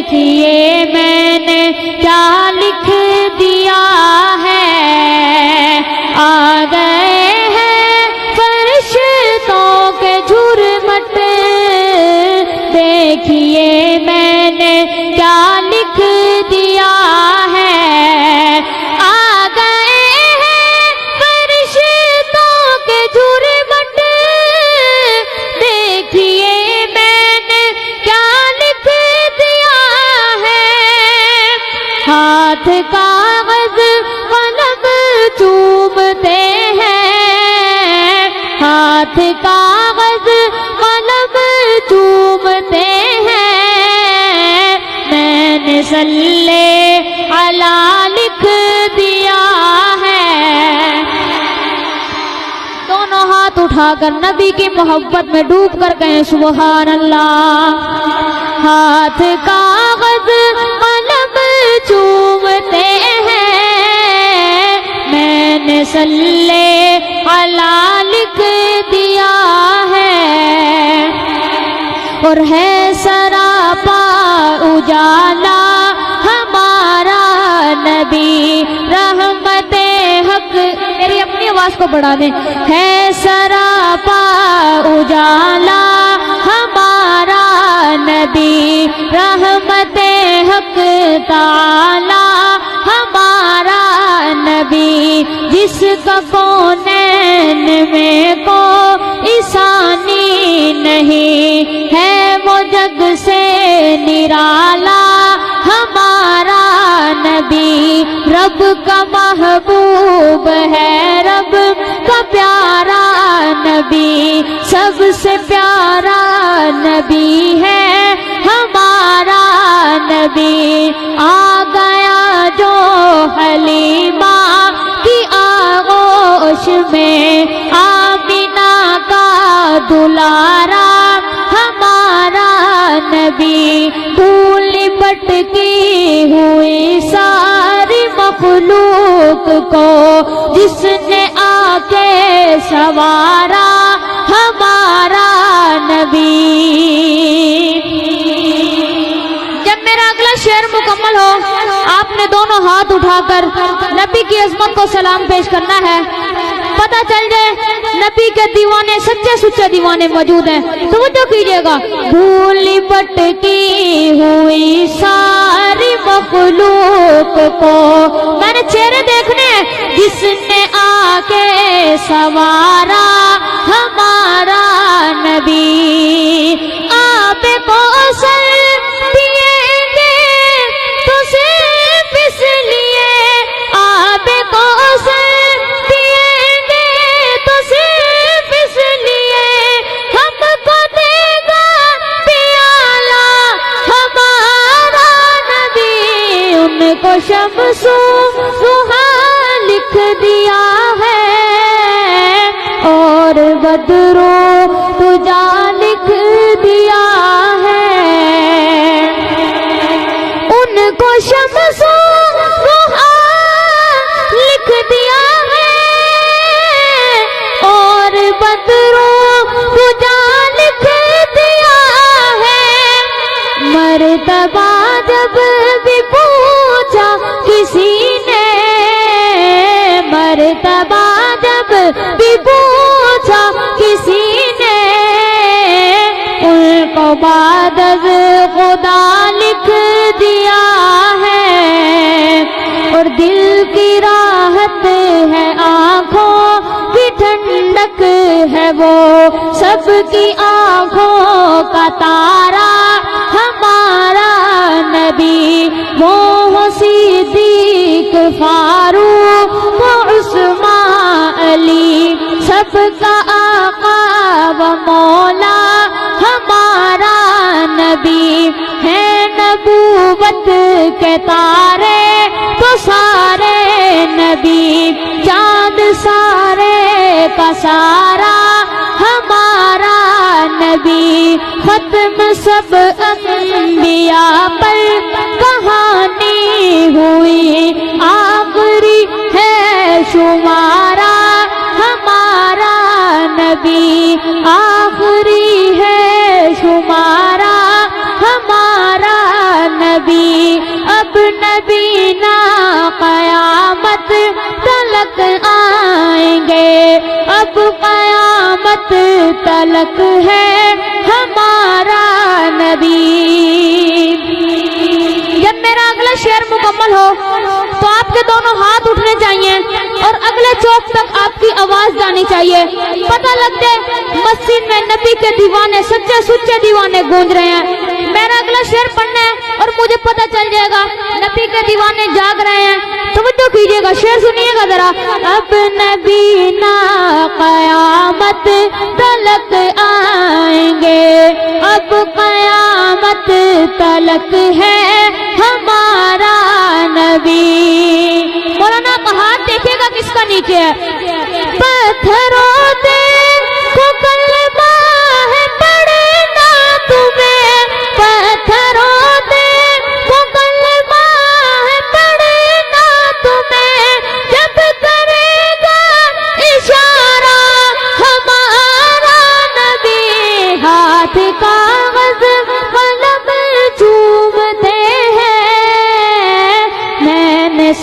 دیکھیے میں نے کیا لکھ دیا ہے، آ گئے ہیں فرشتوں کے جھرمٹ، دیکھیے میں نے کیا لکھ دیا ہے، آ گئے ہیں فرشتوں کے جھرمٹ، دیکھیے میں نے کیا لکھ دیا ہے، ہاتھ کاغذ قلم چومتے ہیں، ہاتھ کاغذ قلم چومتے ہیں، میں نے صلی علی لکھ دیا ہے۔ دونوں ہاتھ اٹھا کر نبی کی محبت میں ڈوب کر کہیں سبحان اللہ۔ ہاتھ کاغذ قلم چومتے ہیں، میں نے صلی علی لکھ دیا ہے، اور ہے سراپا اجالا ہمارا نبی رحمت حق، میری اپنی آواز کو بڑھا دیں، ہے سراپا اجالا ہمارا نبی رحمت حق تعالی ہمارا نبی، جس کا کونین میں کوئی ثانی نہیں ہے، وہ جگ سے نرالا ہمارا نبی، رب کا محبوب ہے، رب کا پیارا نبی، سب سے پیارا نبی ہے ہمارا نبی، آ گیا جو حلیمہ کی آغوش میں، آمینہ کا دلارا ہمارا نبی، دھول پٹکی ہوئی ساری مخلوق کو جس نے آ کے سوارا ہمارا نبی۔ جب میرا اگلا شعر مکمل ہو، آپ نے دونوں ہاتھ اٹھا کر نبی کی عظمت کو سلام پیش کرنا ہے، پتہ چل جائے نبی کے دیوانے سچے سچے دیوانے موجود ہیں، توجہ کیجئے گا۔ دھول پٹکی ہوئی ساری مخلوق کو، میں نے چہرے دیکھنے جس نے آ کے سوارا ہمارا نبی، آپ کو سر دیے گے تو صرف اس لیے، آپ کو سر دیے گے تو صرف اس لیے، ہم کو دے گا پیالہ ہمارا نبی، ان کو شمس و ضحیٰ لکھ دیا ہے، اور بدر و دجا لکھ دیا ہے، ان کو شمس و ضحیٰ لکھ دیا ہے، اور بدر و دجا لکھ دیا ہے، مرتبہ جب بھی پوچھا کسی نے، مرتبہ جب بھی پوچھا کسی نے، ان کو بعد از خدا لکھ دیا ہے، اور دل کی راحت ہے آنکھوں کی ٹھنڈک ہے، وہ سب کی آنکھوں کا تارا ہمارا نبی، وہ صدیق فاروق و عثمان علی، سب کا آقا و مولا ہمارا نبی، ہے نبوت کے تارے تو سارے نبی، چاند سارے کا سارا ہمارا نبی، ختم سب انبیاء پر کہانی ہوئی، آخری ہے شمارا ہمارا نبی، آخری ہے شمارا ہمارا نبی۔ اب قیامت تلک ہے ہمارا نبی۔ جب میرا اگلا شعر مکمل ہو تو آپ کے دونوں ہاتھ اٹھنے چاہیے اور اگلے چوک تک آپ کی آواز جانی چاہیے، پتہ لگ جائے مسجد میں نبی کے دیوانے سچے سچے دیوانے گونج رہے ہیں۔ میرا اگلا شعر پڑھنا ہے اور مجھے پتہ چل جائے گا نبی کے دیوانے جاگ رہے ہیں۔ توجہ کیجئے گا، شعر سنیے گا ذرا۔ اب نبی نا قیامت تلک آئیں گے، اب قیامت تلک ہے ہمارا نبی۔ مولانا کا ہاتھ دیکھے گا کس کا نیچے ہے۔ پتھروں دے کو کلمہ ہے پڑھنا تمہیں، پتھروں دے کو کلمہ ہے پڑھنا تمہیں، جب کرے گا اشارہ ہمارا نبی، ہاتھ کاغذ قلم چومتے ہیں، میں نے